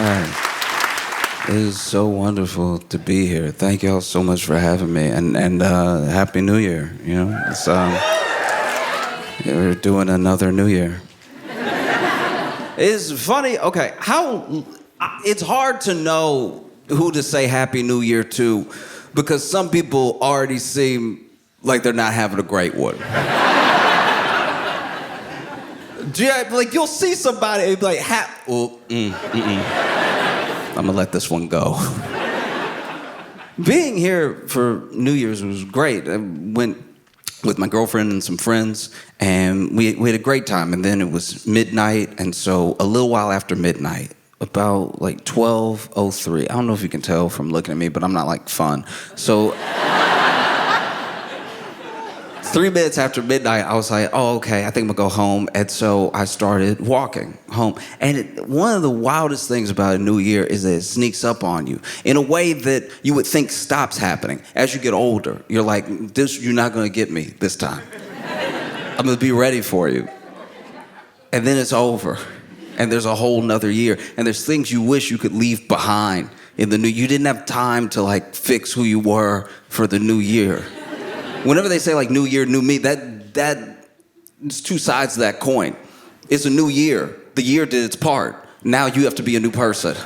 It is so wonderful to be here. Thank y'all so much for having me, and Happy New Year. You know, it's we're doing another New Year. It's funny. Okay, it's hard to know who to say Happy New Year to, because some people already seem like they're not having a great one. Like you'll see somebody and be like, I'm gonna let this one go. Being here for New Year's was great. I went with my girlfriend and some friends, and we had a great time. And then it was midnight, and so a little while after midnight, about like 12:03. I don't know if you can tell from looking at me, but I'm not like fun. So 3 minutes after midnight, I was like, oh, okay, I think I'm gonna go home. And so I started walking home. And one of the wildest things about a new year is that it sneaks up on you in a way that you would think stops happening. As you get older, you're like, you're not gonna get me this time. I'm gonna be ready for you. And then it's over. And there's a whole nother year. And there's things you wish you could leave behind in the new. You didn't have time to like fix who you were for the new year. Whenever they say like new year, new me, it's two sides of that coin. It's a new year. The year did its part. Now you have to be a new person.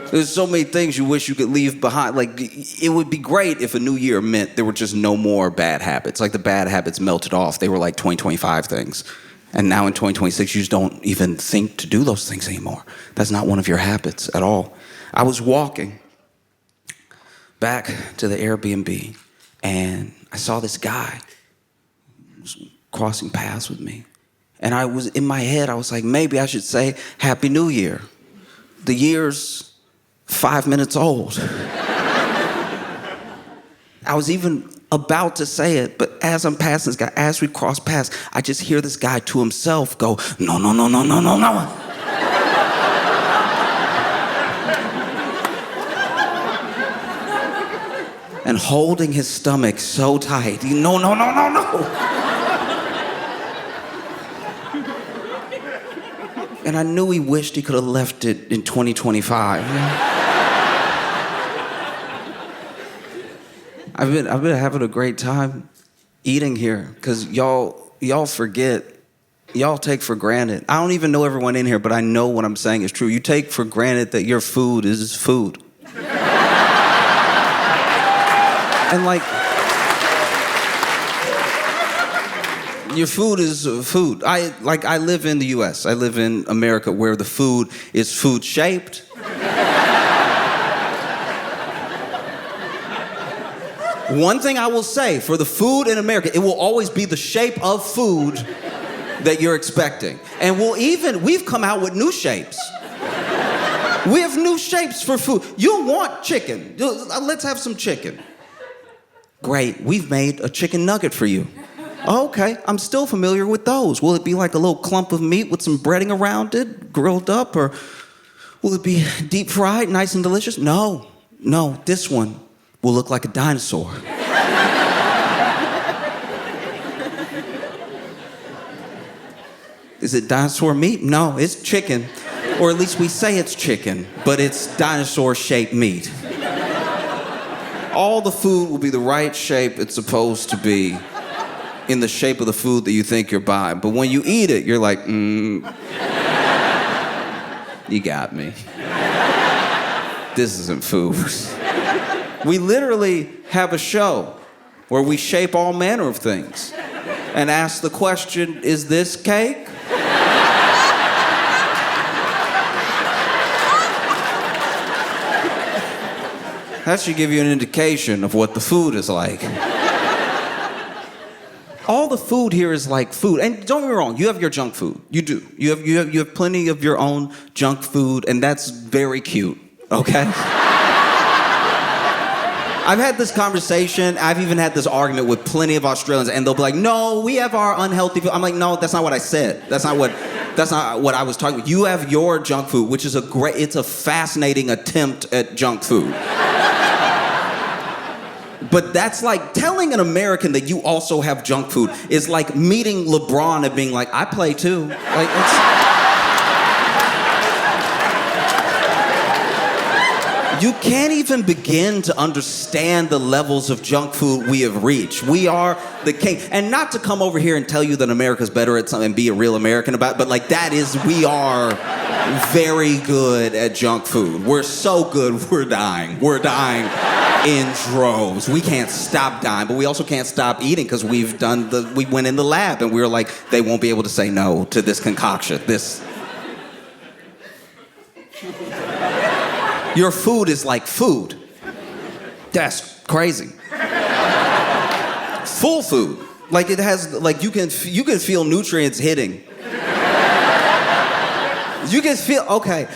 There's so many things you wish you could leave behind. Like, it would be great if a new year meant there were just no more bad habits. Like the bad habits melted off. They were like 2025 things. And now in 2026, you just don't even think to do those things anymore. That's not one of your habits at all. I was walking back to the Airbnb, and I saw this guy crossing paths with me. And I was, in my head, I was like, maybe I should say Happy New Year. The year's 5 minutes old. I was even about to say it, but as I'm passing this guy, as we cross paths, I just hear this guy to himself go, no, no, no, no, no, no, no. And holding his stomach so tight. No, no, no, no, no. And I knew he wished he could have left it in 2025. I've been having a great time eating here, because y'all forget, y'all take for granted. I don't even know everyone in here, but I know what I'm saying is true. You take for granted that your food is food. And like, your food is food. I live in the US. I live in America, where the food is food shaped. One thing I will say for the food in America, it will always be the shape of food that you're expecting. And we've come out with new shapes. We have new shapes for food. You'll want chicken. Let's have some chicken. Great, we've made a chicken nugget for you. Okay, I'm still familiar with those. Will it be like a little clump of meat with some breading around it, grilled up, or will it be deep fried, nice and delicious? No, this one will look like a dinosaur. Is it dinosaur meat? No, it's chicken. Or at least we say it's chicken, but it's dinosaur-shaped meat. All the food will be the right shape it's supposed to be, in the shape of the food that you think you're buying. But when you eat it, you're like, you got me. This isn't food. We literally have a show where we shape all manner of things and ask the question, is this cake? That should give you an indication of what the food is like. All the food here is like food. And don't get me wrong, you have your junk food. You do. You have plenty of your own junk food, and that's very cute, okay? I've had this conversation, I've even had this argument with plenty of Australians, and they'll be like, no, we have our unhealthy food. I'm like, no, that's not what I said. That's not what I was talking about. You have your junk food, which is it's a fascinating attempt at junk food. But that's like telling an American that you also have junk food is like meeting LeBron and being like, I play too. Like, You can't even begin to understand the levels of junk food we have reached. We are the king. And not to come over here and tell you that America's better at something and be a real American about it, but like we are very good at junk food. We're so good, we're dying. We're dying in droves. We can't stop dying, but we also can't stop eating because we went in the lab and we were like, they won't be able to say no to this concoction. Your food is like food. That's crazy. Full food. Like it has, like you can feel nutrients hitting. You can feel, okay,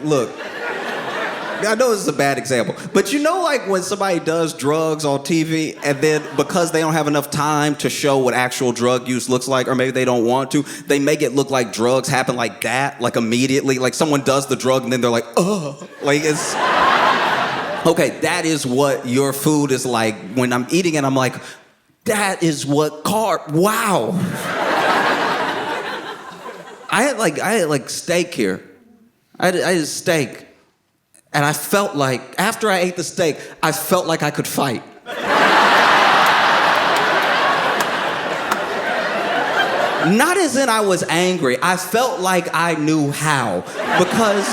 look. I know this is a bad example, but you know like when somebody does drugs on TV and then because they don't have enough time to show what actual drug use looks like, or maybe they don't want to, they make it look like drugs happen like that, like immediately, like someone does the drug and then they're like, ugh, like it's... Okay, that is what your food is like. When I'm eating it, I'm like, that is what wow. I had steak here. I had steak. And I felt like, after I ate the steak, I felt like I could fight. Not as in I was angry. I felt like I knew how. Because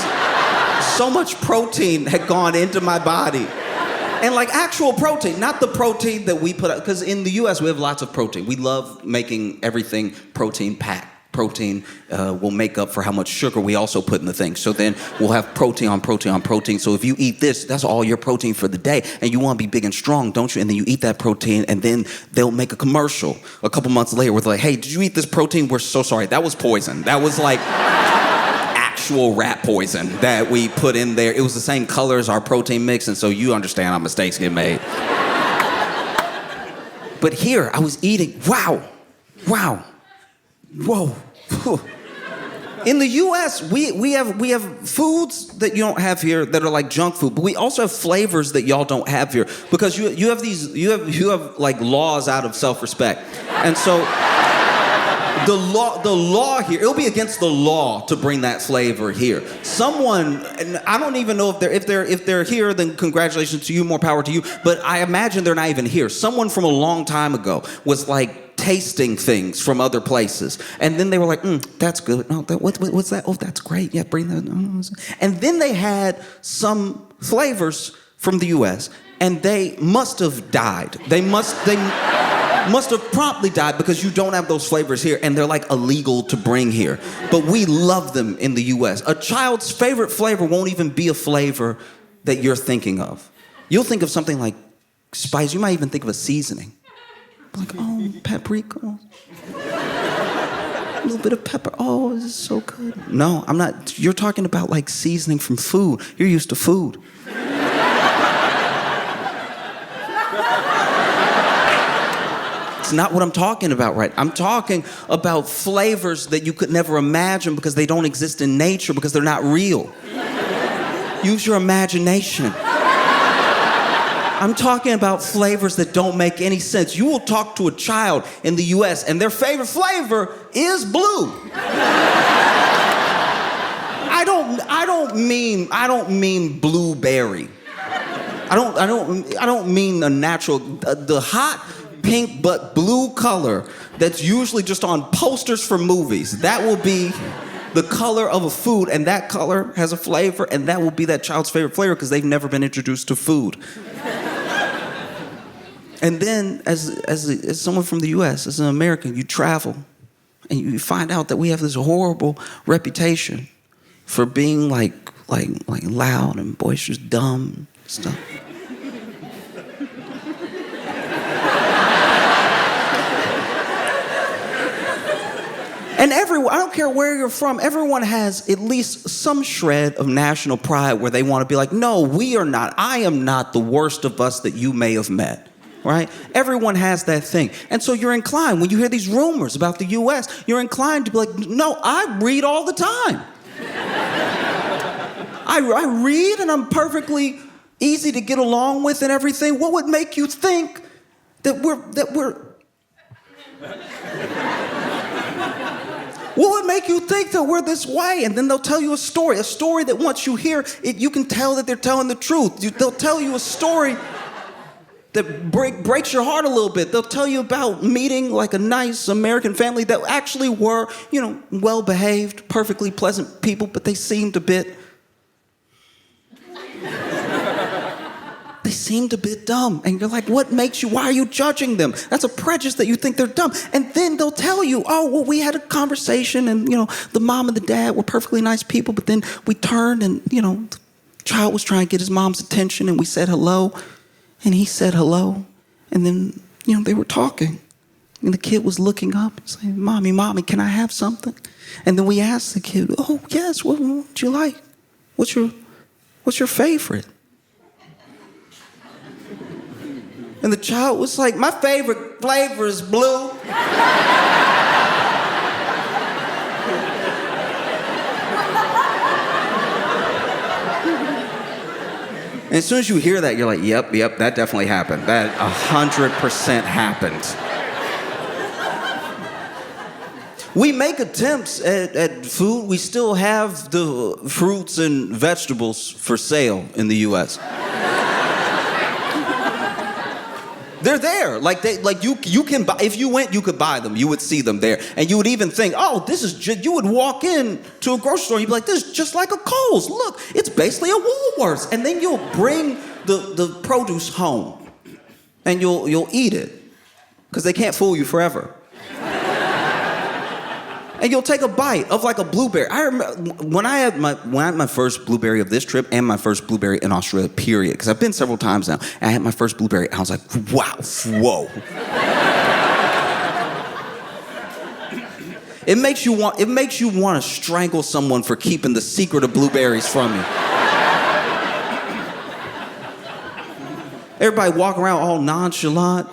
so much protein had gone into my body. And like actual protein, not the protein that we put out. Because in the US, we have lots of protein. We love making everything protein-packed. Protein will make up for how much sugar we also put in the thing. So then we'll have protein on protein on protein. So if you eat this, that's all your protein for the day. And you want to be big and strong, don't you? And then you eat that protein and then they'll make a commercial a couple months later where they're like, hey, did you eat this protein? We're so sorry. That was poison. That was like actual rat poison that we put in there. It was the same color as our protein mix. And so you understand how mistakes get made. But here I was eating, wow. Whoa. In the U.S., we have foods that you don't have here that are like junk food, but we also have flavors that y'all don't have here because you have like laws out of self-respect, and so the law here, it'll be against the law to bring that flavor here. Someone, and I don't even know if they're here, then congratulations to you, more power to you. But I imagine they're not even here. Someone from a long time ago was like tasting things from other places, and then they were like, "That's good. No, what's that? Oh, that's great. Yeah, bring that." And then they had some flavors from the U.S. and they must have died. They must have promptly died because you don't have those flavors here, and they're like illegal to bring here. But we love them in the U.S. A child's favorite flavor won't even be a flavor that you're thinking of. You'll think of something like spice. You might even think of a seasoning. Like, oh, paprika. A little bit of pepper. Oh, this is so good. No, I'm not. You're talking about like seasoning from food. You're used to food. It's not what I'm talking about, right? I'm talking about flavors that you could never imagine because they don't exist in nature, because they're not real. Use your imagination. I'm talking about flavors that don't make any sense. You will talk to a child in the US and their favorite flavor is blue. I don't mean blueberry. I don't mean a natural, the hot pink but blue color that's usually just on posters for movies. That will be the color of a food, and that color has a flavor, and that will be that child's favorite flavor because they've never been introduced to food. And then, as someone from the U.S., as an American, you travel, and you find out that we have this horrible reputation for being like loud and boisterous, dumb stuff. And everyone, I don't care where you're from, everyone has at least some shred of national pride where they want to be like, no, we are not. I am not the worst of us that you may have met. Right? Everyone has that thing. And so you're inclined, when you hear these rumors about the U.S., you're inclined to be like, no, I read all the time. I read and I'm perfectly easy to get along with and everything. What would make you think that we're What would make you think that we're this way? And then they'll tell you a story that once you hear it, you can tell that they're telling the truth. They'll tell you a story that breaks your heart a little bit. They'll tell you about meeting like a nice American family that actually were, well-behaved, perfectly pleasant people, but they seemed a bit dumb. And you're like, why are you judging them? That's a prejudice that you think they're dumb. And then they'll tell you, we had a conversation and, the mom and the dad were perfectly nice people, but then we turned and, the child was trying to get his mom's attention and we said hello. And he said hello, and then, they were talking. And the kid was looking up and saying, Mommy, can I have something? And then we asked the kid, oh, yes, what would you like? What's your favorite? And the child was like, my favorite flavor is blue. And as soon as you hear that, you're like, yep, that definitely happened. That 100% happened. We make attempts at food. We still have the fruits and vegetables for sale in the U.S. They're there. You can buy, if you went, you could buy them. You would see them there. And you would even think, you would walk in to a grocery store and you'd be like, this is just like a Kohl's. Look, it's basically a Woolworths. And then you'll bring the produce home and you'll eat it because they can't fool you forever. And you'll take a bite of like a blueberry. I remember when I had my first blueberry of this trip and my first blueberry in Australia, period. Because I've been several times now. And I had my first blueberry and I was like, wow, whoa. It makes you want to strangle someone for keeping the secret of blueberries from you. Everybody walking around all nonchalant.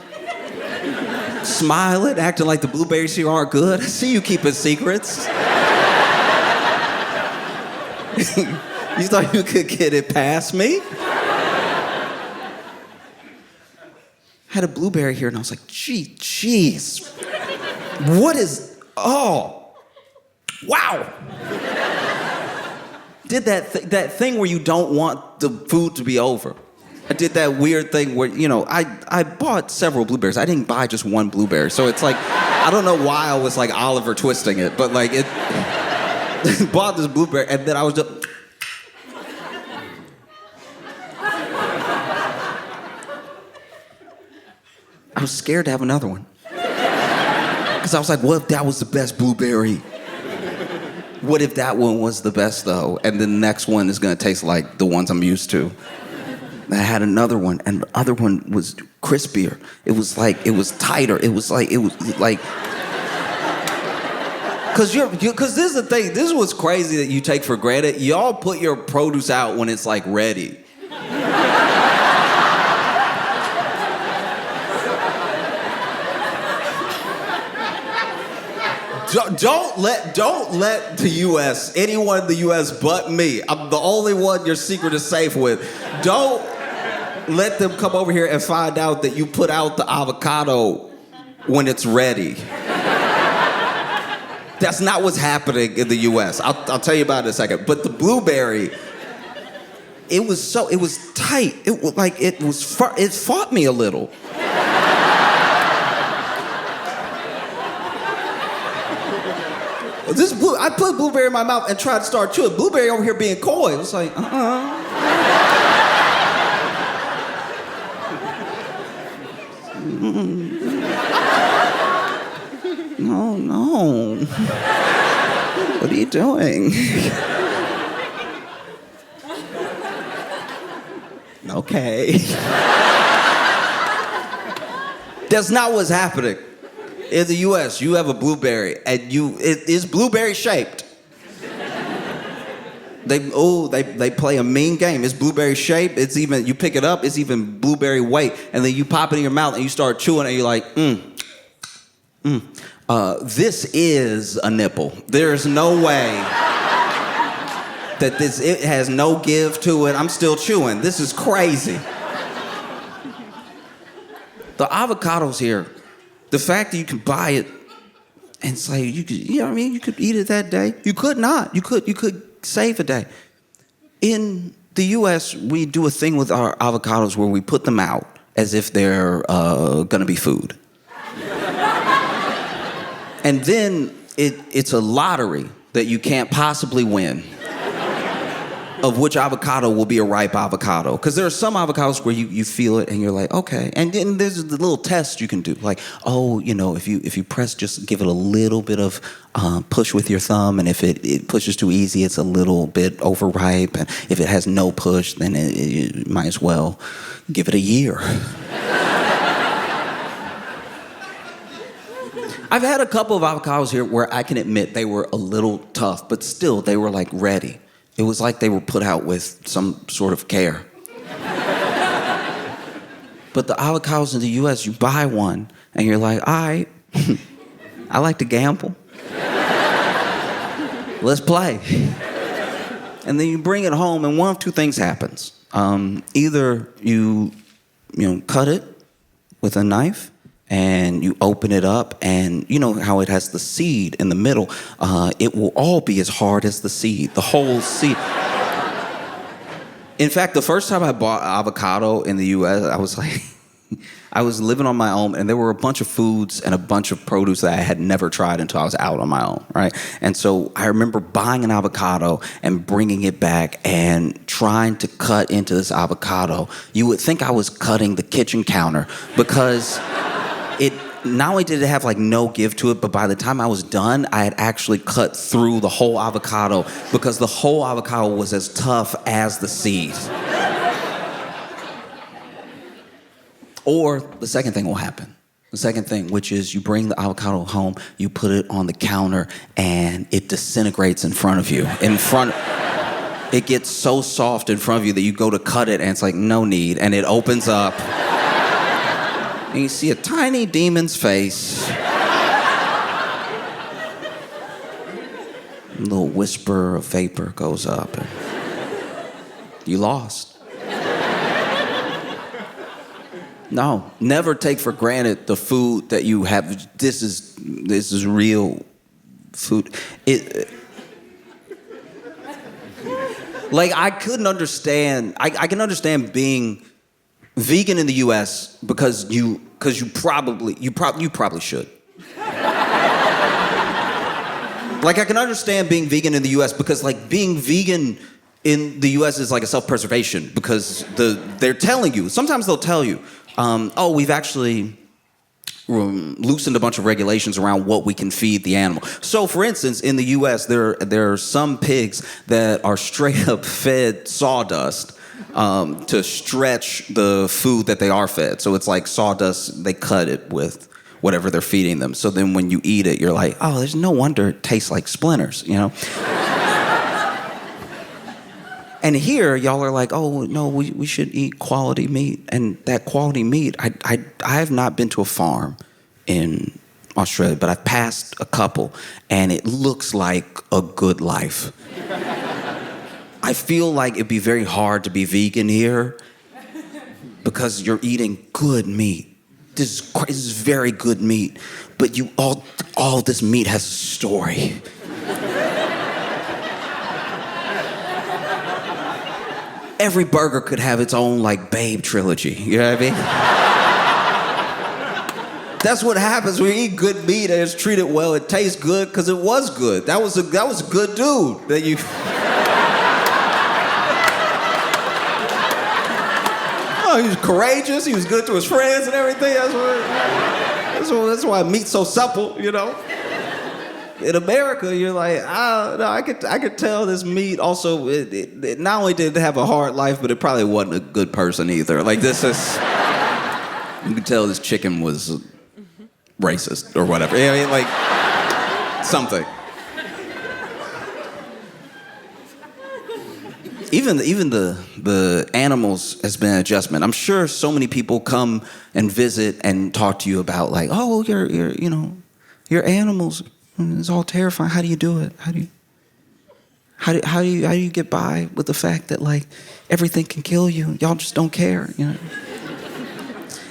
Smiling, acting like the blueberries here aren't good. I see you keeping secrets. You thought you could get it past me? Had a blueberry here and I was like, jeez. What is, wow. Did that thing where you don't want the food to be over. I did that weird thing where, I bought several blueberries. I didn't buy just one blueberry. So it's like, I don't know why I was like Oliver twisting it, but like bought this blueberry and then I was just... I was scared to have another one. Because I was like, what if that was the best blueberry? What if that one was the best though? And then the next one is gonna taste like the ones I'm used to. I had another one, and the other one was crispier. It was tighter. Because this is the thing. This is what's crazy that you take for granted. Y'all put your produce out when it's like ready. Don't let the U.S., anyone in the U.S. but me, I'm the only one your secret is safe with. Don't let them come over here and find out that you put out the avocado when it's ready. That's not what's happening in the U.S. I'll tell you about it in a second. But the blueberry, it was tight. It fought me a little. I put blueberry in my mouth and tried to start chewing. Blueberry over here being coy. It was like, No. What are you doing? Okay. That's not what's happening. In the U.S., you have a blueberry, and it is blueberry shaped. They play a mean game. It's blueberry shaped. It's even, you pick it up, it's even blueberry weight, and then you pop it in your mouth and you start chewing, and you're like, this is a nipple. There's no way that it has no give to it. I'm still chewing. This is crazy. The avocados here. The fact that you can buy it And it's like, you could, you know what I mean? You could eat it that day. You could not. You could save a day. In the U.S., we do a thing with our avocados where we put them out as if they're gonna be food. And then it's a lottery that you can't possibly win of which avocado will be a ripe avocado. Because there are some avocados where you feel it and you're like, okay. And then there's the little test you can do. Like, oh, you know, if you press, just give it a little bit of push with your thumb. And if it pushes too easy, it's a little bit overripe. And if it has no push, then you might as well give it a year. I've had a couple of avocados here where I can admit they were a little tough, but still they were like ready. It was like they were put out with some sort of care. But the avocados in the US, you buy one and you're like, all right, I like to gamble. Let's play. And then you bring it home and one of two things happens. Either you cut it with a knife and you open it up, and you know how it has the seed in the middle. It will all be as hard as the seed, the whole seed. In fact, the first time I bought avocado in the U.S., I was like, I was living on my own, and there were a bunch of foods and a bunch of produce that I had never tried until I was out on my own, right? And so I remember buying an avocado and bringing it back and trying to cut into this avocado. You would think I was cutting the kitchen counter because it not only did it have like no give to it, but by the time I was done, I had actually cut through the whole avocado because the whole avocado was as tough as the seed. Or the second thing will happen. The second thing, which is you bring the avocado home, you put it on the counter, and it disintegrates in front of you. It gets so soft in front of you that you go to cut it, and it's like, no need, and it opens up. And you see a tiny demon's face. A little whisper of vapor goes up. And you lost. No, never take for granted the food that you have. This is real food. Like I couldn't understand. I can understand being vegan in the U.S. because you probably should. Like I can understand being vegan in the U.S. because like being vegan in the U.S. is like a self-preservation because they're telling you. Sometimes they'll tell you, oh, we've actually loosened a bunch of regulations around what we can feed the animal. So, for instance, in the U.S., there are some pigs that are straight up fed sawdust. To stretch the food that they are fed. So it's like sawdust, they cut it with whatever they're feeding them. So then when you eat it, you're like, oh, there's no wonder it tastes like splinters, you know? And here, y'all are like, oh, no, we should eat quality meat. And that quality meat, I have not been to a farm in Australia, but I've passed a couple, and it looks like a good life. I feel like it'd be very hard to be vegan here because you're eating good meat. This is very good meat, but all this meat has a story. Every burger could have its own like Babe trilogy. You know what I mean? That's what happens when you eat good meat and it's treated well. It tastes good because it was good. That was a good dude that you. He was courageous. He was good to his friends and everything. That's why meat's so supple, you know. In America, you're like, no, I could tell this meat also. It not only did it have a hard life, but it probably wasn't a good person either. Like this is, you could tell this chicken was racist or whatever. You know what I mean? Like something. Even the animals has been an adjustment. I'm sure so many people come and visit and talk to you about like, oh, your animals. It's all terrifying. How do you do it? How do you get by with the fact that like everything can kill you? Y'all just don't care, you know.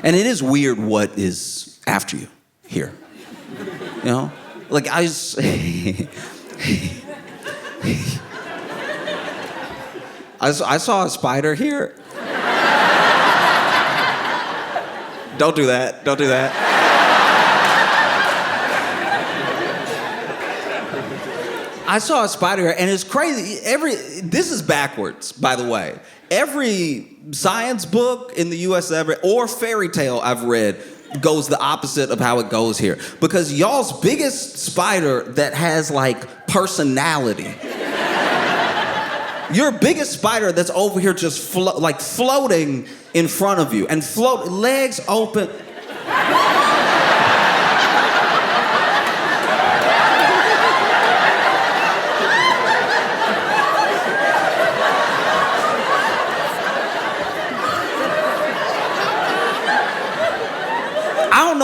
And it is weird what is after you here. You know, Like, I s- I saw a spider here. Don't do that. Don't do that. I saw a spider here, and it's crazy. This is backwards, by the way. Every science book in the U.S. or fairy tale I've read goes the opposite of how it goes here. Because y'all's biggest spider that has, like, personality. Your biggest spider that's over here just floating in front of you. And legs open.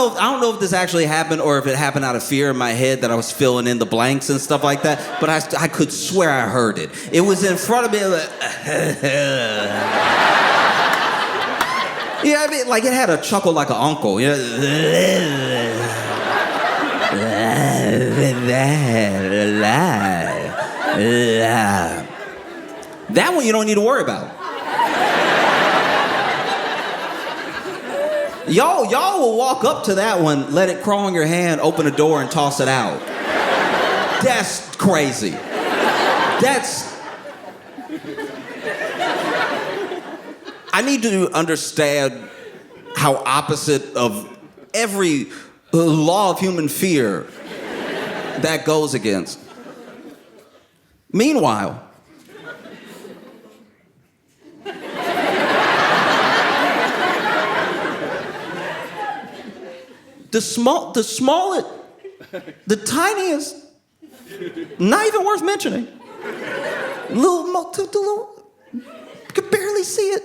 I don't know if this actually happened or if it happened out of fear in my head that I was filling in the blanks and stuff like that, but I could swear I heard it. It was in front of me. Like, yeah, I mean, like it had a chuckle like an uncle. You know? That one you don't need to worry about. Y'all will walk up to that one, let it crawl in your hand, open a door, and toss it out. That's crazy. I need to understand how opposite of every law of human fear that goes against. Meanwhile, the smallest, the tiniest, not even worth mentioning. Little, you could barely see it.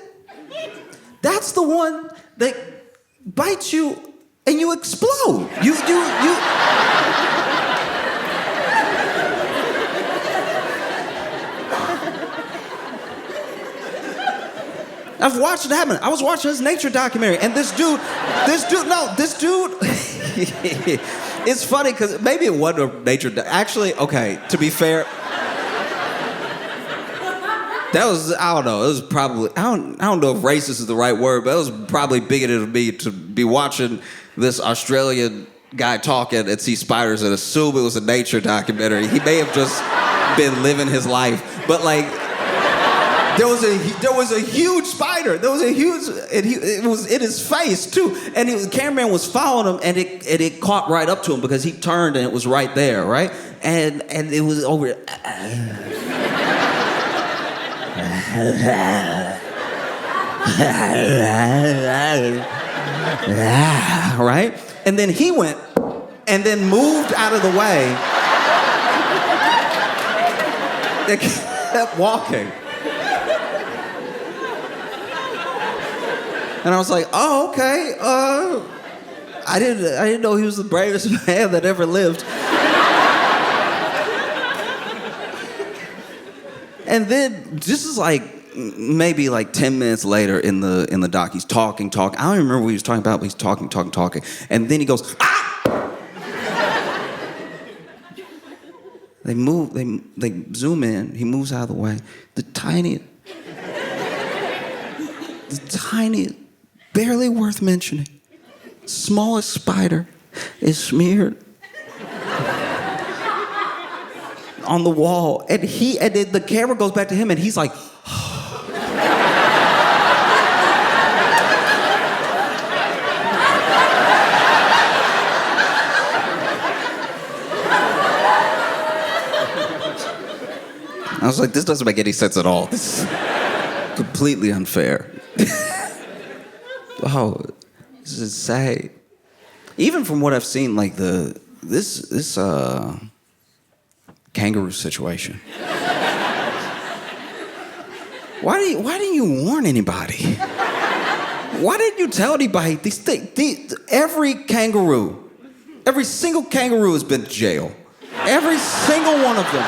That's the one that bites you and you explode. You. I've watched it happen. I was watching this nature documentary, and this dude, it's funny because maybe it wasn't a nature, actually, okay, to be fair, that was, I don't know, it was probably, I don't know if racist is the right word, but it was probably bigoted of me to be watching this Australian guy talking and see spiders and assume it was a nature documentary. He may have just been living his life, but like, there was a huge spider. There was a huge, it was in his face too. And the cameraman was following him, and it caught right up to him because he turned and it was right there, right? And it was over. Right? And then he went and then moved out of the way. They kept walking. And I was like, oh, okay. I didn't know he was the bravest man that ever lived. And then this is like maybe like 10 minutes later in the doc, he's talking. I don't even remember what he was talking about, but he's talking. And then he goes, ah! They zoom in, he moves out of the way. The tiniest, barely worth mentioning, smallest spider is smeared on the wall, and then the camera goes back to him, and he's like, I was like, this doesn't make any sense at all. This is completely unfair. Oh, this is sad. Even from what I've seen, like this kangaroo situation. Why didn't you warn anybody? Why didn't you tell anybody? Every single kangaroo has been to jail. Every single one of them.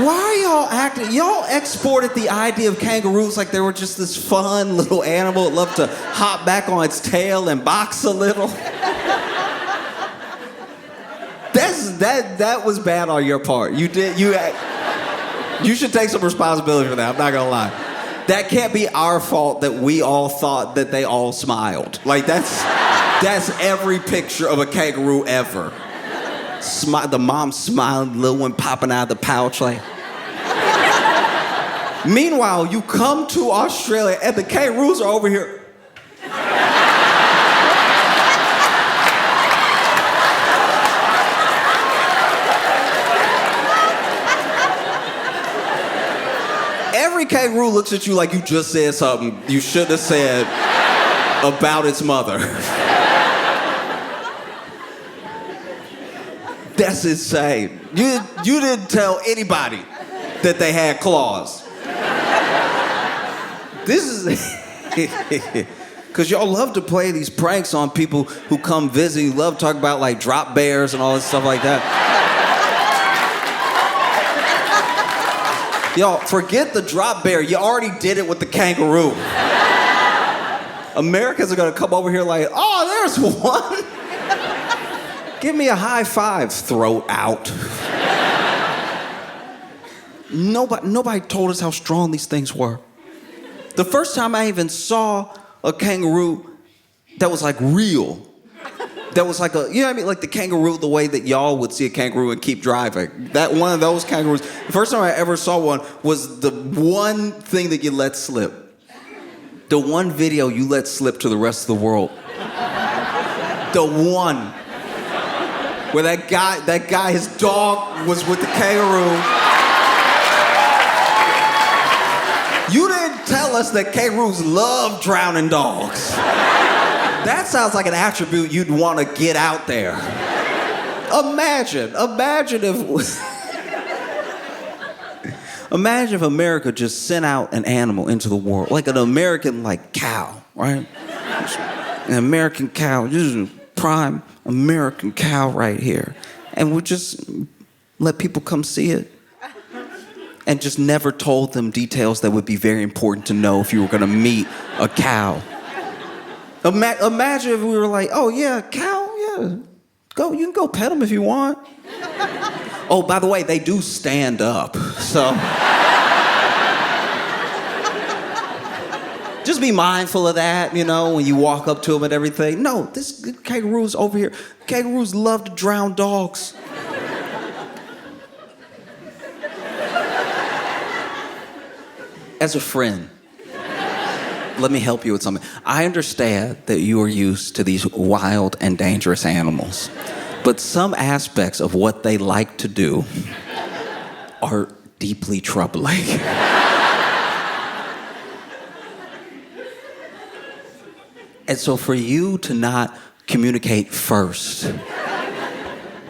Why are y'all acting? Y'all exported the idea of kangaroos like they were just this fun little animal that loved to hop back on its tail and box a little. That that was bad on your part. You should take some responsibility for that. I'm not gonna lie. That can't be our fault that we all thought that they all smiled. Like that's every picture of a kangaroo ever. The mom smiling, the little one popping out of the pouch like. Meanwhile, you come to Australia and the kangaroos are over here. Every kangaroo looks at you like you just said something you shouldn't have said about its mother. That's insane. You didn't tell anybody that they had claws. This is... Because y'all love to play these pranks on people who come visit. You love to talk about, like, drop bears and all this stuff like that. Y'all, forget the drop bear. You already did it with the kangaroo. Americans are going to come over here like, oh, there's one. Give me a high five, throat out. Nobody told us how strong these things were. The first time I even saw a kangaroo that was like real, that was like you know what I mean? Like the kangaroo, the way that y'all would see a kangaroo and keep driving. That one of those kangaroos, the first time I ever saw one was the one thing that you let slip. The one video you let slip to the rest of the world. The one. Where that guy, his dog was with the kangaroo. You didn't tell us that kangaroos love drowning dogs. That sounds like an attribute you'd want to get out there. Imagine if America just sent out an animal into the world, like an American, like, cow, right? An American cow, this is a prime American cow right here. And we just let people come see it. And just never told them details that would be very important to know if you were gonna meet a cow. Imagine if we were like, oh yeah, cow, yeah. You can go pet them if you want. Oh, by the way, they do stand up, so. Just be mindful of that, you know, when you walk up to them and everything. No, this kangaroo's over here. Kangaroos love to drown dogs. As a friend, let me help you with something. I understand that you are used to these wild and dangerous animals, but some aspects of what they like to do are deeply troubling. And so for you to not communicate first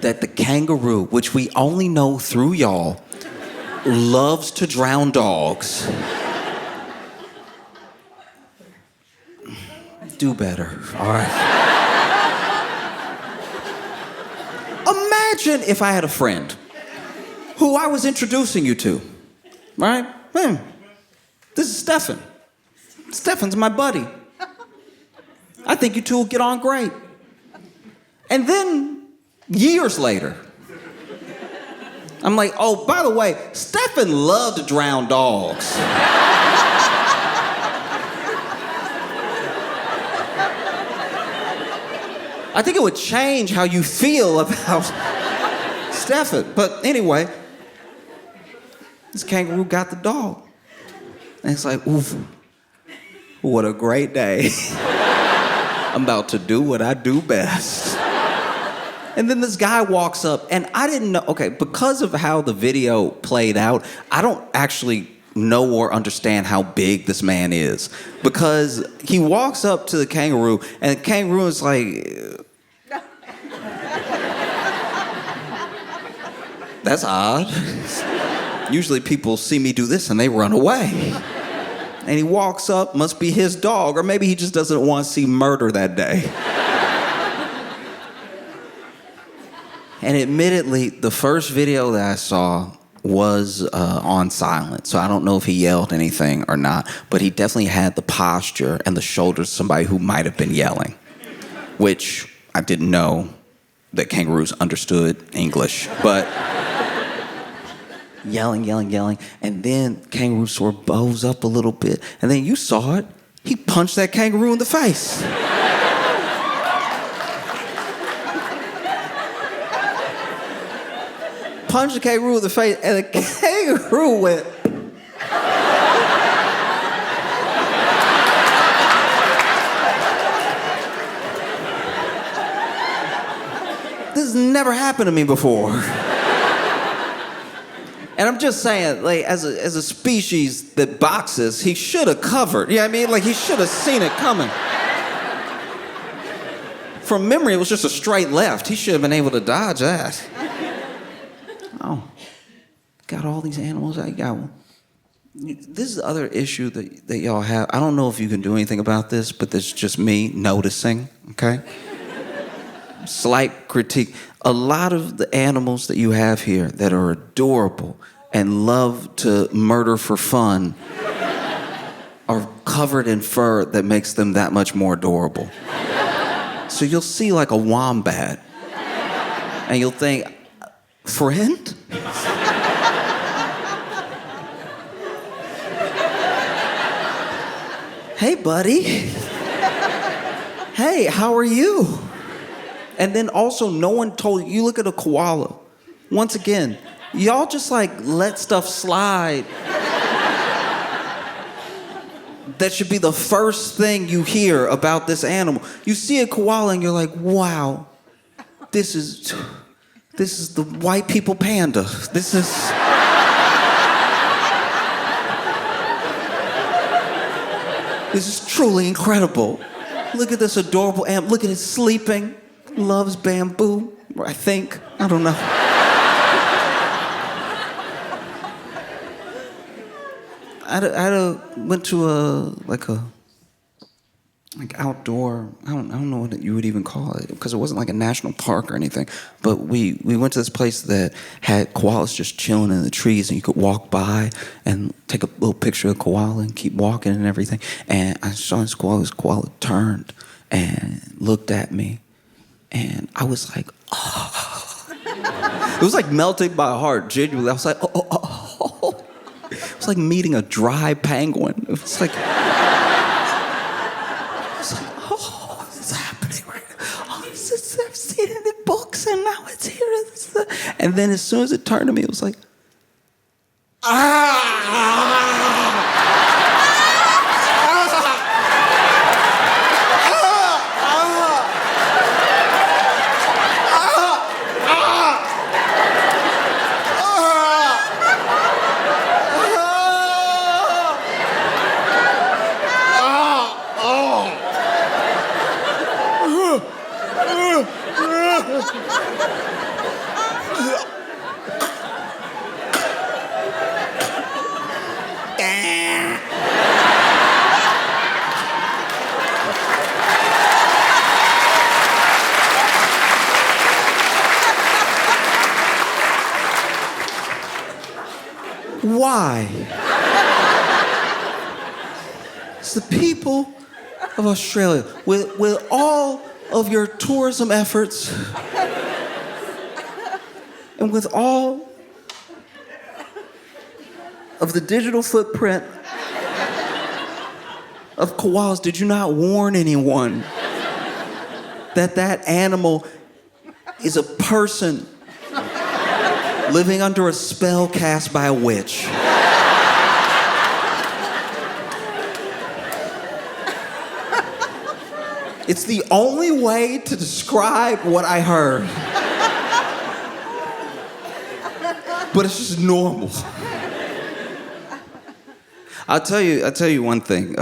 that the kangaroo, which we only know through y'all, loves to drown dogs. Do better, all right? Imagine if I had a friend who I was introducing you to, right? This is Stefan. Stefan's my buddy. I think you two will get on great. And then, years later, I'm like, oh, by the way, Stefan loved to drown dogs. I think it would change how you feel about Stefan. But anyway, this kangaroo got the dog. And it's like, oof, what a great day. I'm about to do what I do best. And then this guy walks up, and I didn't know, okay, because of how the video played out, I don't actually know or understand how big this man is. Because he walks up to the kangaroo, and the kangaroo is like, that's odd. Usually people see me do this and they run away. And he walks up, must be his dog, or maybe he just doesn't want to see murder that day. And admittedly, the first video that I saw was on silent, so I don't know if he yelled anything or not, but he definitely had the posture and the shoulders of somebody who might have been yelling, which I didn't know that kangaroos understood English, but yelling. And then kangaroo sort of bows up a little bit. And then you saw it. He punched that kangaroo in the face. Punched the kangaroo in the face, and the kangaroo went. This has never happened to me before. And I'm just saying, like, as a species that boxes, he should have covered. You know what I mean? Like, he should have seen it coming. From memory, it was just a straight left. He should have been able to dodge that. Oh, got all these animals. I got one. This is the other issue that y'all have. I don't know if you can do anything about this, but this is just me noticing, okay? Slight critique. A lot of the animals that you have here that are adorable and love to murder for fun are covered in fur that makes them that much more adorable. So you'll see like a wombat and you'll think, friend? Hey, buddy. Hey, how are you? And then also, no one told you. You look at a koala. Once again, y'all just like let stuff slide. That should be the first thing you hear about this animal. You see a koala and you're like, wow, this is the white people panda. This is truly incredible. Look at this adorable animal. Look at it sleeping. Loves bamboo, I think. I don't know. I went to outdoor, I don't know what you would even call it, because it wasn't like a national park or anything, but we went to this place that had koalas just chilling in the trees, and you could walk by and take a little picture of the koala and keep walking and everything. And I saw this koala turned and looked at me. And I was like, oh. It was like melting my heart, genuinely. I was like, oh. It was like meeting a dry penguin. It was like, oh, this is happening right now. Oh, I've seen it in books and now it's here. And then as soon as it turned to me, it was like, why? It's the people of Australia. With all of your tourism efforts and with all of the digital footprint of koalas, did you not warn anyone that animal is a person living under a spell cast by a witch? It's the only way to describe what I heard. But it's just normal. I'll tell you one thing.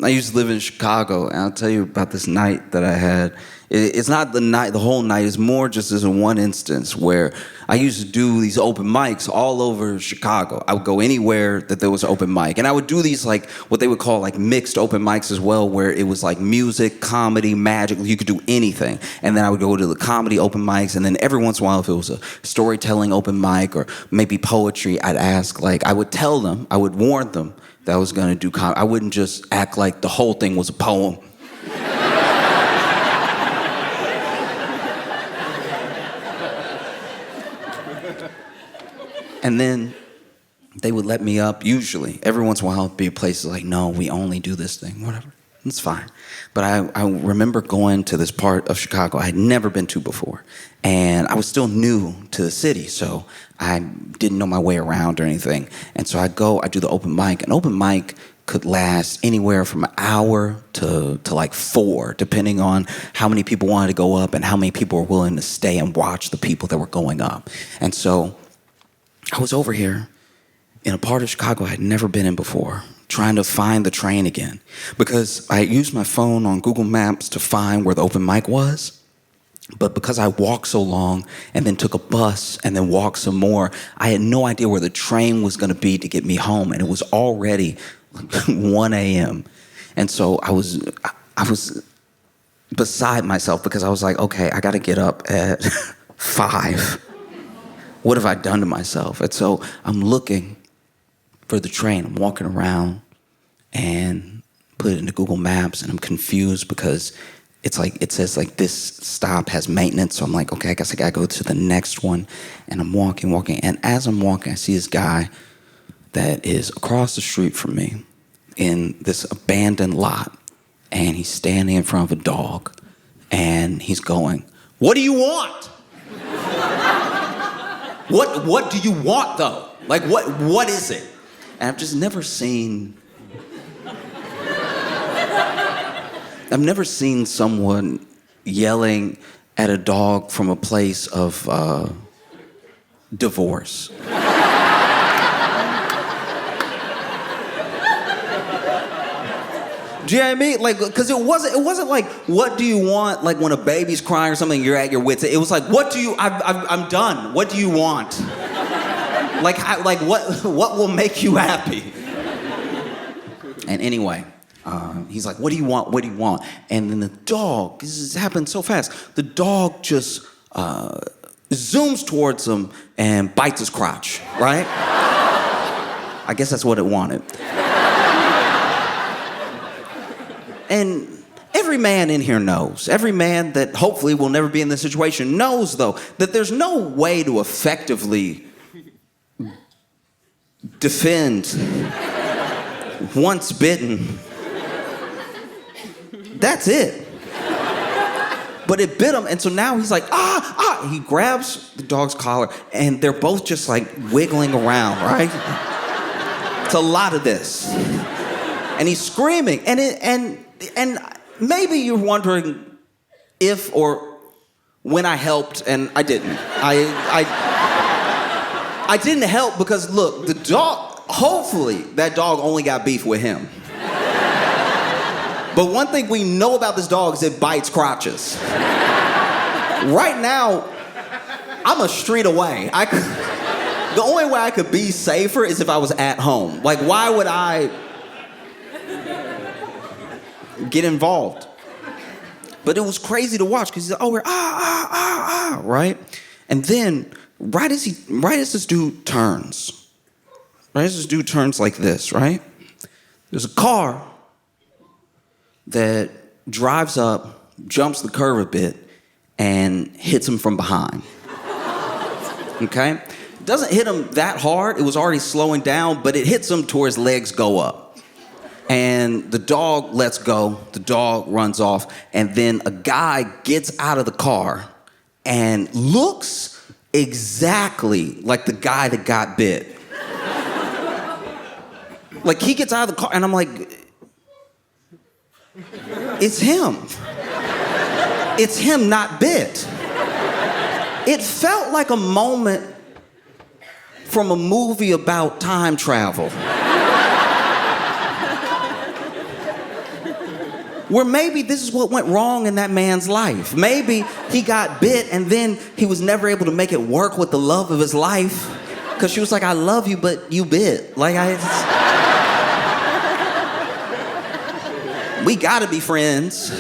I used to live in Chicago, and I'll tell you about this night that I had. It's not the whole night. It's more just as in one instance where I used to do these open mics all over Chicago. I would go anywhere that there was an open mic. And I would do these like what they would call like mixed open mics as well, where it was like music, comedy, magic. You could do anything. And then I would go to the comedy open mics. And then every once in a while, if it was a storytelling open mic or maybe poetry, I'd ask, like, I would tell them, I would warn them that I was going to do comedy. I wouldn't just act like the whole thing was a poem. And then they would let me up, usually. Every once in a while, it'd be places like, no, we only do this thing, whatever. It's fine. But I remember going to this part of Chicago I had never been to before. And I was still new to the city, so I didn't know my way around or anything. And so I do the open mic. An open mic could last anywhere from an hour to like 4, depending on how many people wanted to go up and how many people were willing to stay and watch the people that were going up. And so I was over here in a part of Chicago I had never been in before, trying to find the train again. Because I used my phone on Google Maps to find where the open mic was. But because I walked so long and then took a bus and then walked some more, I had no idea where the train was going to be to get me home. And it was already 1 a.m. And so I was beside myself because I was like, okay, I got to get up at 5. What have I done to myself? And so I'm looking for the train. I'm walking around and put it into Google Maps, and I'm confused because it's like, it says like this stop has maintenance. So I'm like, okay, I guess I gotta go to the next one. And I'm walking. And as I'm walking, I see this guy that is across the street from me in this abandoned lot. And he's standing in front of a dog and he's going, "What do you want?" What do you want though? Like what is it? And I've just never seen someone yelling at a dog from a place of divorce. Do you know what I mean? Like, because it wasn't like, what do you want? Like when a baby's crying or something, you're at your wits' end. It was like, I'm done. What do you want? What will make you happy? And anyway, he's like, what do you want? What do you want? And then the dog, this has happened so fast, the dog just zooms towards him and bites his crotch, right? I guess that's what it wanted. And every man in here knows, every man that hopefully will never be in this situation knows, though, that there's no way to effectively defend once bitten. That's it. But it bit him, and so now he's like, ah! He grabs the dog's collar, and they're both just like wiggling around, right? It's a lot of this. And he's screaming, and maybe you're wondering if or when I helped, and I didn't. I didn't help because, look, the dog, hopefully that dog only got beef with him. But one thing we know about this dog is it bites crotches. Right now, I'm a street away. The only way I could be safer is if I was at home. Like, why would I get involved? But it was crazy to watch because he's like, oh, we're right? And then right as this dude turns like this, right? There's a car that drives up, jumps the curve a bit, and hits him from behind. Okay? It doesn't hit him that hard. It was already slowing down, but it hits him to where his legs go up. And the dog lets go, the dog runs off, and then a guy gets out of the car and looks exactly like the guy that got bit. Like, he gets out of the car, and I'm like, it's him. It's him not bit. It felt like a moment from a movie about time travel. Where maybe this is what went wrong in that man's life. Maybe he got bit and then he was never able to make it work with the love of his life because she was like, I love you, but you bit. Like, we gotta be friends.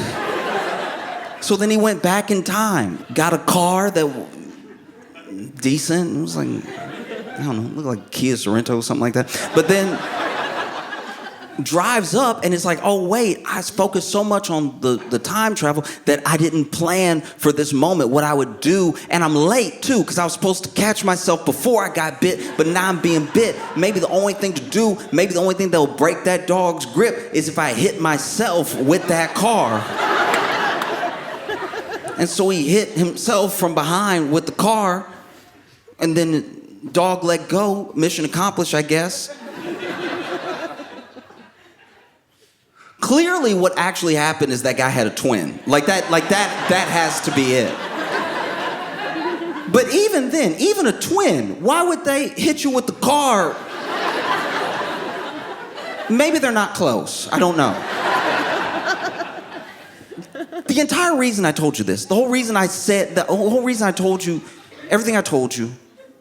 So then he went back in time, got a car that decent. It was like, I don't know, looked like Kia Sorrento or something like that. But then drives up and it's like, oh wait, I focused so much on the time travel that I didn't plan for this moment, what I would do, and I'm late too, because I was supposed to catch myself before I got bit, but now I'm being bit. Maybe the only thing to do, maybe the only thing that'll break that dog's grip is if I hit myself with that car. And so he hit himself from behind with the car, and then the dog let go, mission accomplished, I guess. Clearly what actually happened is that guy had a twin. That has to be it. But even then, even a twin, why would they hit you with the car? Maybe they're not close, I don't know. The entire reason I told you this, the whole reason I told you everything I told you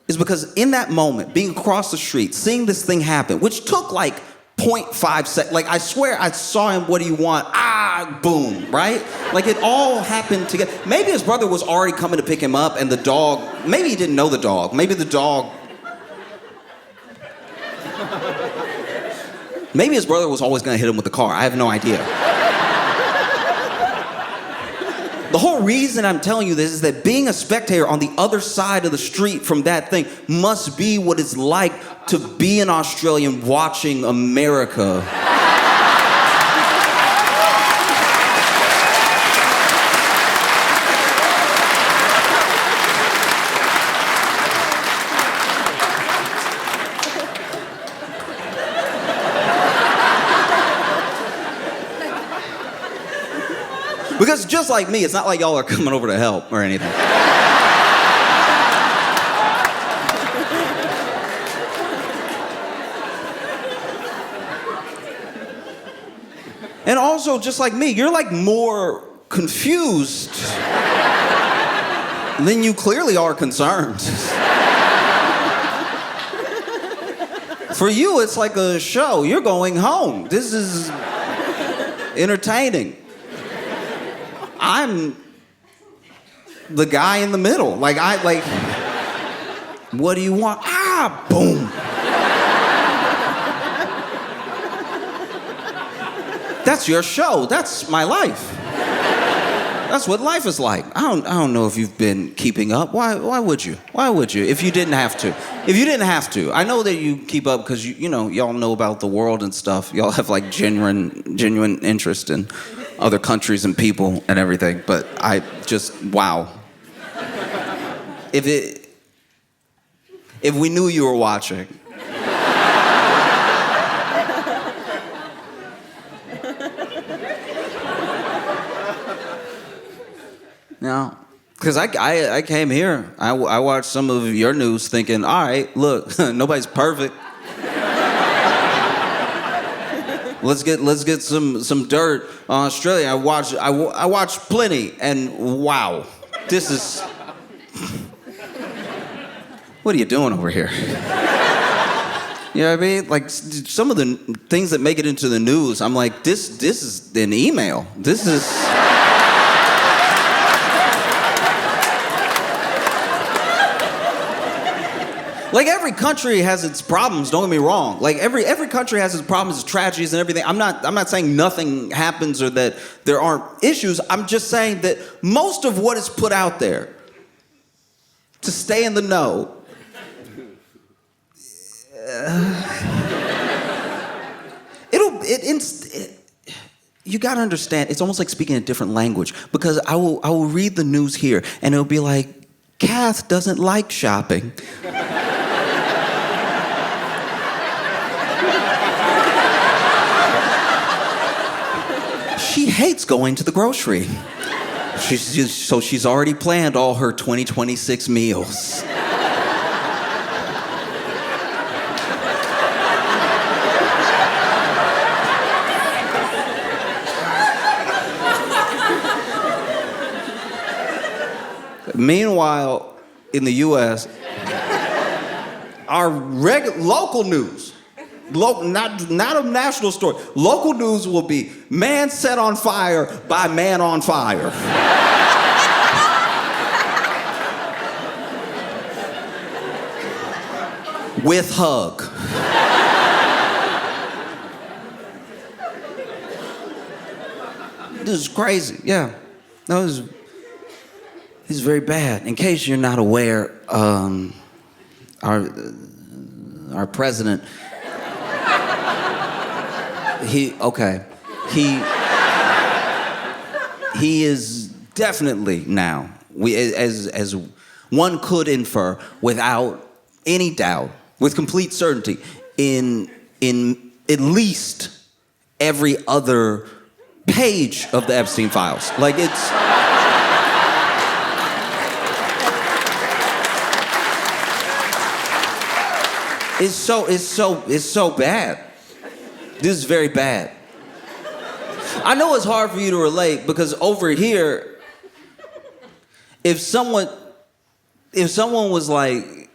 is because in that moment, being across the street, seeing this thing happen, which took like 0.5 seconds. Like, I swear I saw him, what do you want? Ah, boom, right? Like, it all happened together. Maybe his brother was already coming to pick him up, and the dog, maybe he didn't know the dog. Maybe the dog... Maybe his brother was always gonna hit him with the car. I have no idea. The whole reason I'm telling you this is that being a spectator on the other side of the street from that thing must be what it's like to be an Australian watching America. Because just like me, it's not like y'all are coming over to help or anything. And also, just like me, you're like more confused than you clearly are concerned. For you, it's like a show. You're going home. This is entertaining. I'm the guy in the middle. What do you want? Ah, boom. That's your show. That's my life. That's what life is like. I don't know if you've been keeping up. Why would you? Why would you if you didn't have to? If you didn't have to. I know that you keep up because y'all know about the world and stuff. Y'all have like genuine interest in other countries and people and everything, but I just, wow. If we knew you were watching. Now, because I came here, I watched some of your news thinking, all right, look, nobody's perfect. Let's get some dirt on Australia. I watched plenty, and wow, this is. What are you doing over here? You know what I mean? Like some of the things that make it into the news, I'm like, this is an email. This is. Like every country has its problems, don't get me wrong. Like every country has its problems, its tragedies and everything. I'm not saying nothing happens or that there aren't issues. I'm just saying that most of what is put out there to stay in the know you gotta understand, it's almost like speaking a different language because I will read the news here and it'll be like, Kath doesn't like shopping. She hates going to the grocery. So she's already planned all her 2026 meals. Meanwhile, in the U.S., our local news, not a national story, local news will be man set on fire by man on fire. With hug. This is crazy. Yeah. No, this is very bad. In case you're not aware, our president, he is definitely now, as one could infer without any doubt, with complete certainty, in at least every other page of the Epstein files. Like it's so bad. This is very bad. I know it's hard for you to relate because over here, if someone was like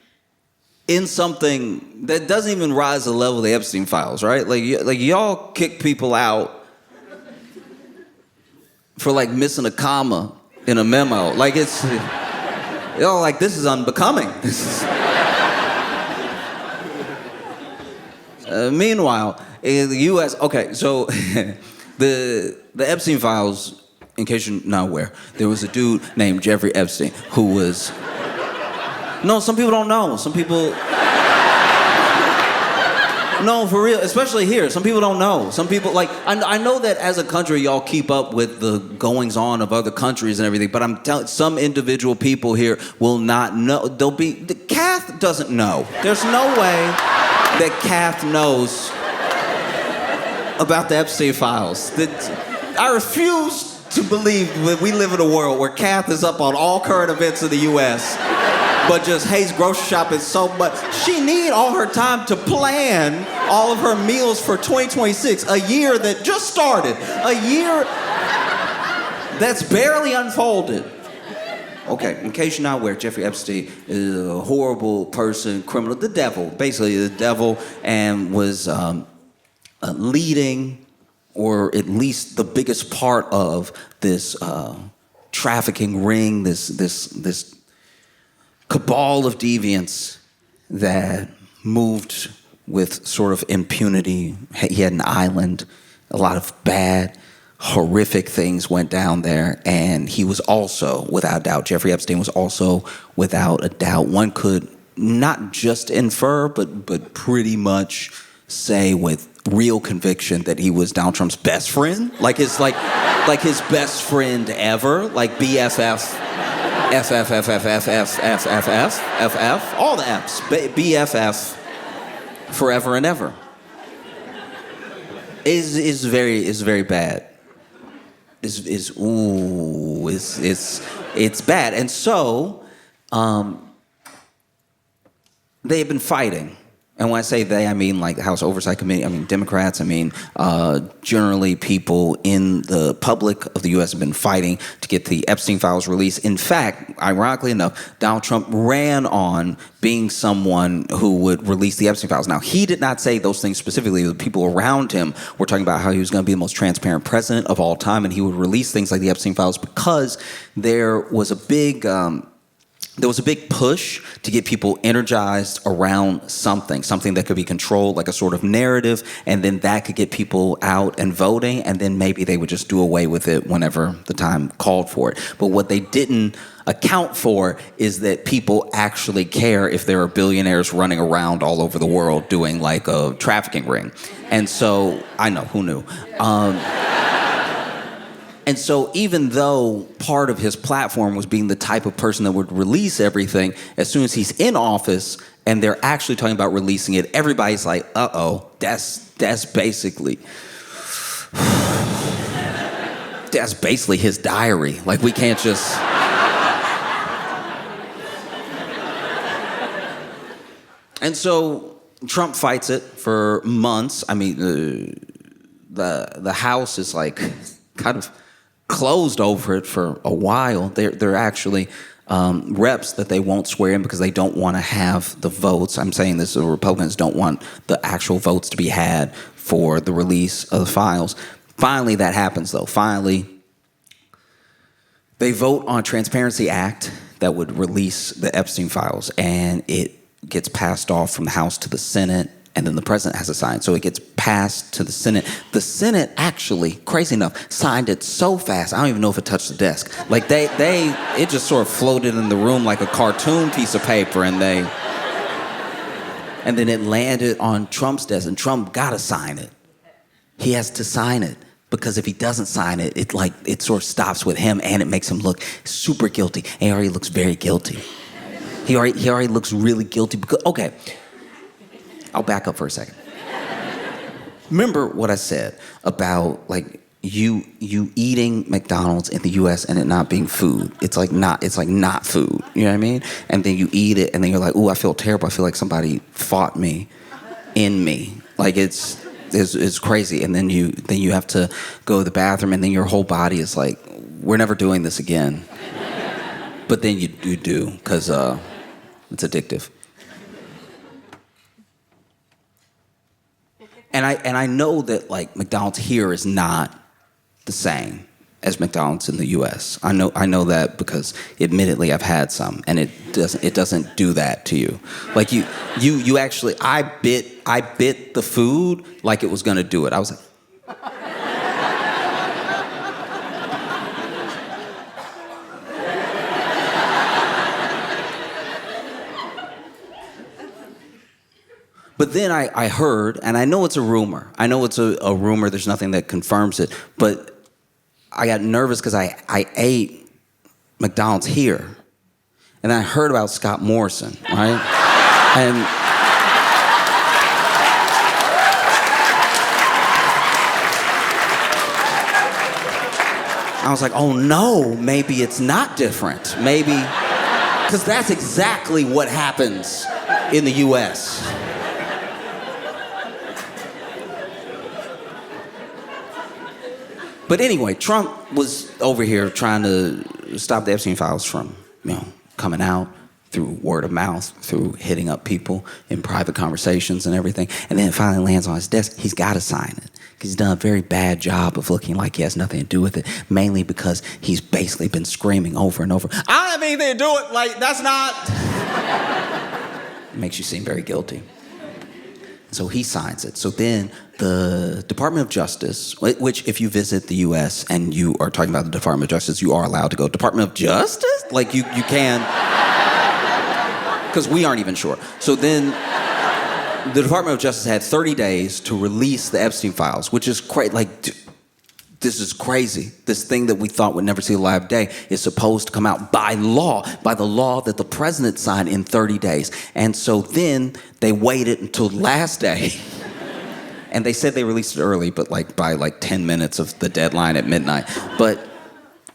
in something that doesn't even rise to the level of the Epstein files, right? Like y'all kick people out for like missing a comma in a memo. Like y'all like, this is unbecoming. Meanwhile, in the U.S., okay, so the Epstein files, in case you're not aware, there was a dude named Jeffrey Epstein who was... No, some people don't know. Some people... No, for real, especially here. Some people don't know. Some people, like, I know that as a country, y'all keep up with the goings-on of other countries and everything, but I'm telling some individual people here will not know. Kath doesn't know. There's no way that Kath knows about the Epstein files. I refuse to believe that we live in a world where Kath is up on all current events in the U.S., but just hates grocery shopping so much. She need all her time to plan all of her meals for 2026, a year that just started, a year that's barely unfolded. Okay, in case you're not aware, Jeffrey Epstein is a horrible person, criminal, the devil, basically the devil, and was leading, or at least the biggest part of this trafficking ring, this cabal of deviants that moved with sort of impunity. He had an island, a lot of bad, horrific things went down there, and he was also, without doubt, Jeffrey Epstein was also, without a doubt, one could not just infer, but pretty much say with real conviction that he was Donald Trump's best friend, like his best friend ever, like BFF, FF, all the F's, BFF, forever and ever. Is very bad. It's bad. And so, they have been fighting. And when I say they, I mean like the House Oversight Committee, I mean Democrats, I mean generally people in the public of the U.S. have been fighting to get the Epstein files released. In fact, ironically enough, Donald Trump ran on being someone who would release the Epstein files. Now, he did not say those things specifically. The people around him were talking about how he was going to be the most transparent president of all time, and he would release things like the Epstein files because there was a big push to get people energized around something that could be controlled, like a sort of narrative, and then that could get people out and voting, and then maybe they would just do away with it whenever the time called for it. But what they didn't account for is that people actually care if there are billionaires running around all over the world doing like a trafficking ring. And so, I know, who knew? And so even though part of his platform was being the type of person that would release everything, as soon as he's in office and they're actually talking about releasing it, everybody's like, uh-oh, that's basically his diary. Like, we can't just... And so Trump fights it for months. I mean, the House is like kind of closed over it for a while. They're actually reps that they won't swear in because they don't want to have the votes. I'm saying this, the Republicans don't want the actual votes to be had for the release of the files. Finally, that happens, though. Finally, they vote on a Transparency Act that would release the Epstein files, and it gets passed off from the House to the Senate, and then the president has to sign. So it gets passed to the Senate. The Senate actually, crazy enough, signed it so fast, I don't even know if it touched the desk. Like it just sort of floated in the room like a cartoon piece of paper, and then it landed on Trump's desk, and Trump gotta sign it. He has to sign it, because if he doesn't sign it, it sort of stops with him, and it makes him look super guilty. And he already looks very guilty. He already looks really guilty because, okay, I'll back up for a second. Remember what I said about like you eating McDonald's in the US and it not being food. It's like not food. You know what I mean? And then you eat it and then you're like, ooh, I feel terrible. I feel like somebody fought me in me. Like it's crazy. And then you have to go to the bathroom and then your whole body is like, we're never doing this again. But then you do, because it's addictive. And I know that like McDonald's here is not the same as McDonald's in the US. I know that because admittedly I've had some, and it doesn't do that to you. Like you actually, I bit the food like it was gonna do it. I was like, but then I heard, and I know it's a rumor. I know it's a rumor. There's nothing that confirms it. But I got nervous because I ate McDonald's here. And I heard about Scott Morrison, right? And I was like, oh no, maybe it's not different. Maybe, because that's exactly what happens in the US. But anyway, Trump was over here trying to stop the Epstein files from, coming out through word of mouth, through hitting up people in private conversations and everything. And then it finally lands on his desk. He's got to sign it, because he's done a very bad job of looking like he has nothing to do with it, mainly because he's basically been screaming over and over, I don't have anything to do with it. Like, that's not... It makes you seem very guilty. So he signs it. So then the Department of Justice, which if you visit the US and you are talking about the Department of Justice, you are allowed to go, Department of Justice? Like you can, because we aren't even sure. So then the Department of Justice had 30 days to release the Epstein files, which is crazy. Like, this is crazy. This thing that we thought would never see the light of day is supposed to come out by the law that the president signed in 30 days. And so then they waited until the last day. And they said they released it early, but by 10 minutes of the deadline at midnight. But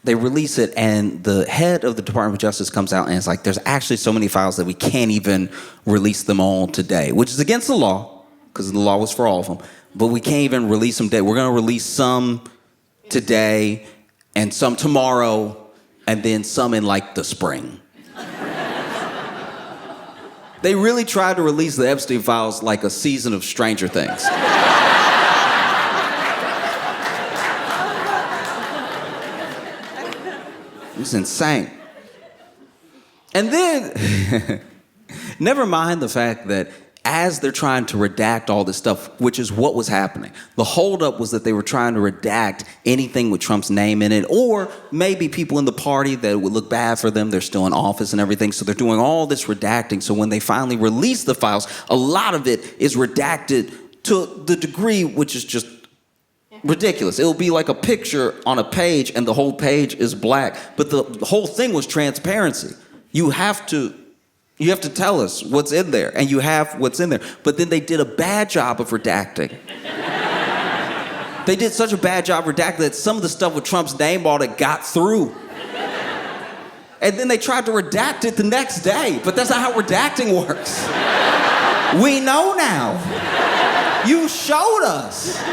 they release it, and the head of the Department of Justice comes out and it's like, there's actually so many files that we can't even release them all today, which is against the law, because the law was for all of them. But we can't even release them today. We're going to release some today and some tomorrow and then some in the spring. They really tried to release the Epstein files like a season of Stranger Things. It was insane. And then, never mind the fact that as they're trying to redact all this stuff, which is what was happening, the holdup was that they were trying to redact anything with Trump's name in it, or maybe people in the party that would look bad for them. They're still in office and everything, so they're doing all this redacting. So when they finally release the files, a lot of it is redacted to the degree which is just ridiculous. It'll be like a picture on a page and the whole page is black, but the whole thing was transparency. You have to tell us what's in there, and you have what's in there. But then they did a bad job of redacting. They did such a bad job redacting that some of the stuff with Trump's name on it got through. And then they tried to redact it the next day, but that's not how redacting works. We know now. You showed us.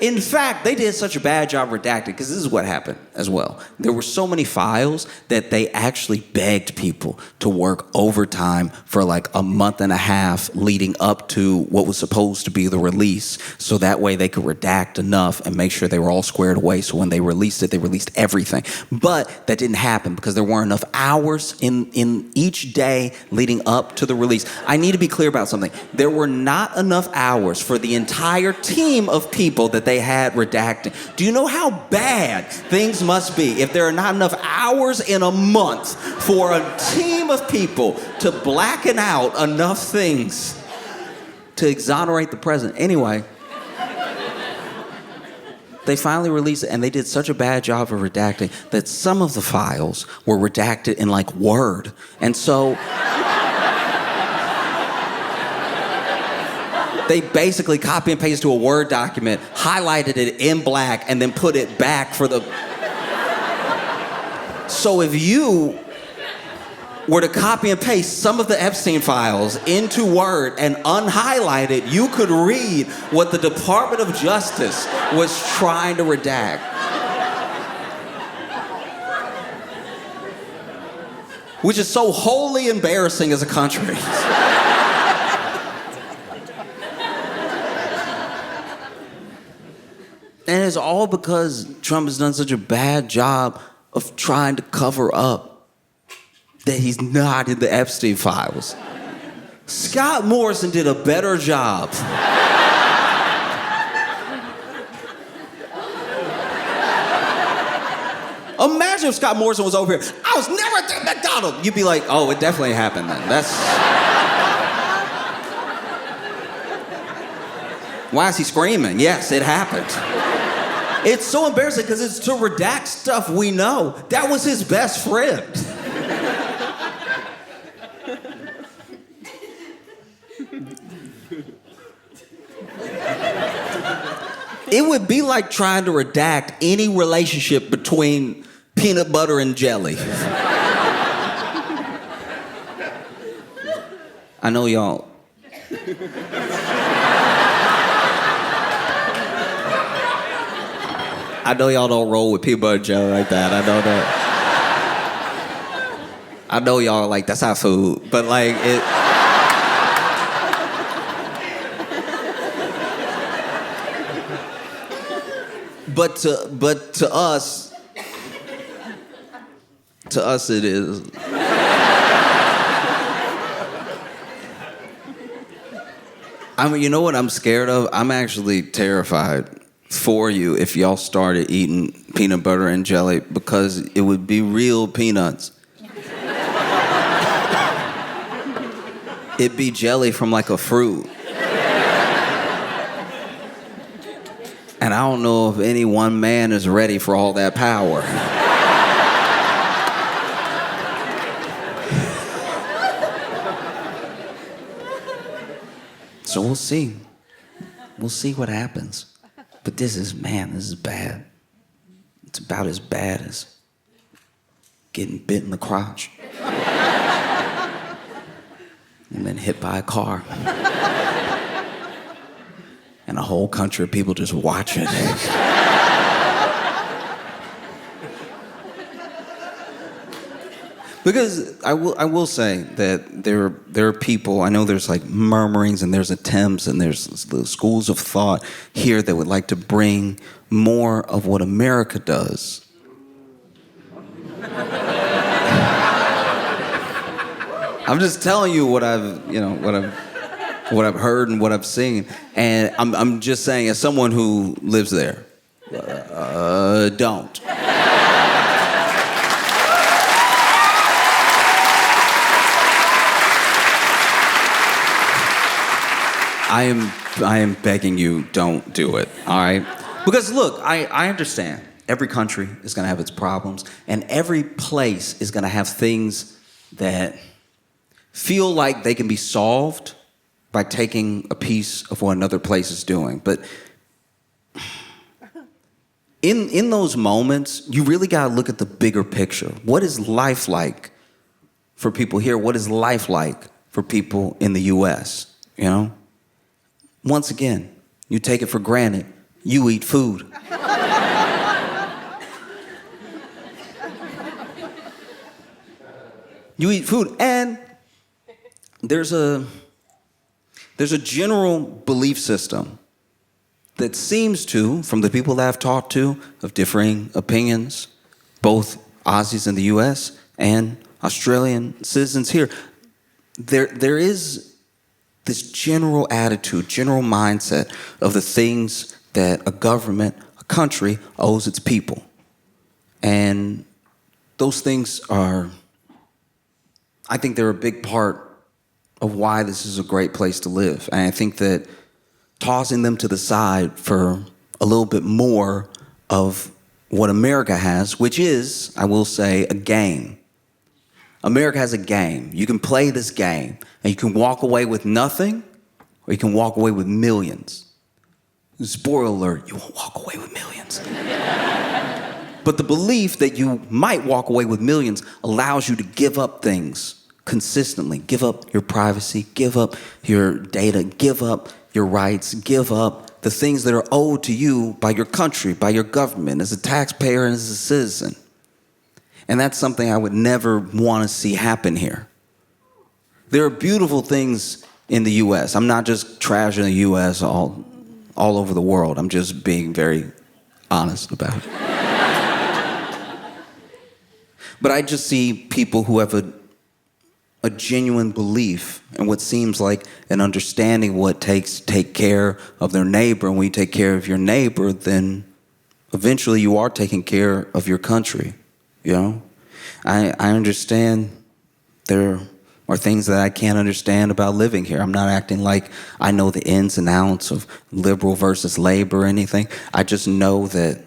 In fact, they did such a bad job redacting, because this is what happened. as well. There were so many files that they actually begged people to work overtime for like a month and a half leading up to what was supposed to be the release, so that way they could redact enough and make sure they were all squared away, so when they released it, they released everything. But that didn't happen because there weren't enough hours in each day leading up to the release. I need to be clear about something. There were not enough hours for the entire team of people that they had redacting. Do you know how bad things must be if there are not enough hours in a month for a team of people to blacken out enough things to exonerate the president? Anyway, they finally released it, and they did such a bad job of redacting that some of the files were redacted in like Word. And so they basically copy and paste to a Word document, highlighted it in black, and then put it back for the... So if you were to copy and paste some of the Epstein files into Word and unhighlight it, you could read what the Department of Justice was trying to redact. Which is so wholly embarrassing as a country. And it's all because Trump has done such a bad job of trying to cover up that he's not in the Epstein files. Scott Morrison did a better job. Imagine if Scott Morrison was over here. I was never at McDonald's. You'd be like, oh, it definitely happened then. That's... Why is he screaming? Yes, it happened. It's so embarrassing because it's to redact stuff we know. That was his best friend. It would be like trying to redact any relationship between peanut butter and jelly. I know y'all... I know y'all don't roll with peanut butter and jelly like that. I know that. I know y'all like, that's not food. But like, it... But to us it is. I mean, you know what I'm scared of? I'm actually terrified for you if y'all started eating peanut butter and jelly, because it would be real peanuts. It'd be jelly from like a fruit. And I don't know if any one man is ready for all that power. So we'll see. We'll see what happens. But this is bad. It's about as bad as getting bit in the crotch. And then hit by a car. And a whole country of people just watching. Because I will say that there are people, I know there's like murmurings and there's attempts and there's the schools of thought here that would like to bring more of what America does. I'm just telling you what I've heard and what I've seen, and I'm just saying, as someone who lives there, don't. I am begging you, don't do it, all right? Because look, I understand. Every country is gonna have its problems, and every place is gonna have things that feel like they can be solved by taking a piece of what another place is doing. But in those moments, you really gotta look at the bigger picture. What is life like for people here? What is life like for people in the US, you know? Once again, you take it for granted. You eat food. You eat food, and there's a general belief system that seems to, from the people that I've talked to of differing opinions, both Aussies in the US and Australian citizens here, there is this general attitude, general mindset of the things that a government, a country owes its people. And those things are, I think they're a big part of why this is a great place to live. And I think that tossing them to the side for a little bit more of what America has, which is, I will say, a game. America has a game. You can play this game, and you can walk away with nothing, or you can walk away with millions. Spoiler alert, you won't walk away with millions. But the belief that you might walk away with millions allows you to give up things consistently. Give up your privacy, give up your data, give up your rights, give up the things that are owed to you by your country, by your government, as a taxpayer and as a citizen. And that's something I would never want to see happen here. There are beautiful things in the U.S. I'm not just trashing the U.S. all over the world. I'm just being very honest about it. But I just see people who have a genuine belief in what seems like an understanding of what it takes to take care of their neighbor. And when you take care of your neighbor, then eventually you are taking care of your country. You know, I understand there are things that I can't understand about living here. I'm not acting like I know the ins and outs of liberal versus labor or anything. I just know that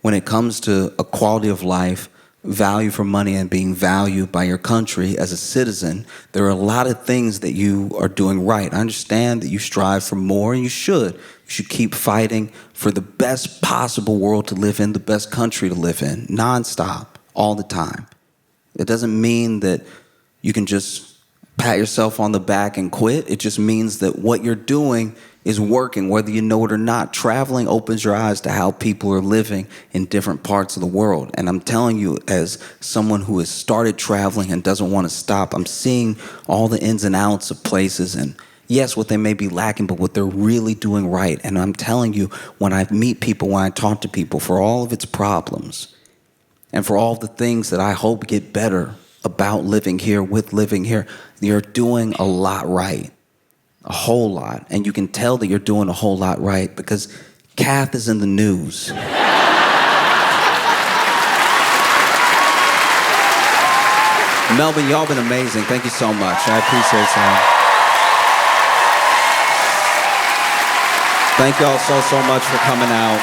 when it comes to a quality of life, value for money, and being valued by your country as a citizen, there are a lot of things that you are doing right. I understand that you strive for more, and you should. You should keep fighting for the best possible world to live in, the best country to live in, nonstop, all the time. It doesn't mean that you can just pat yourself on the back and quit. It just means that what you're doing is working, whether you know it or not. Traveling opens your eyes to how people are living in different parts of the world. And I'm telling you, as someone who has started traveling and doesn't want to stop, I'm seeing all the ins and outs of places, and yes, what they may be lacking, but what they're really doing right. And I'm telling you, when I meet people, when I talk to people, for all of its problems and for all the things that I hope get better about living here, with living here, you're doing a lot right. A whole lot. And you can tell that you're doing a whole lot right because Kath is in the news. Melbourne, y'all been amazing. Thank you so much. I appreciate it. Thank y'all so much for coming out.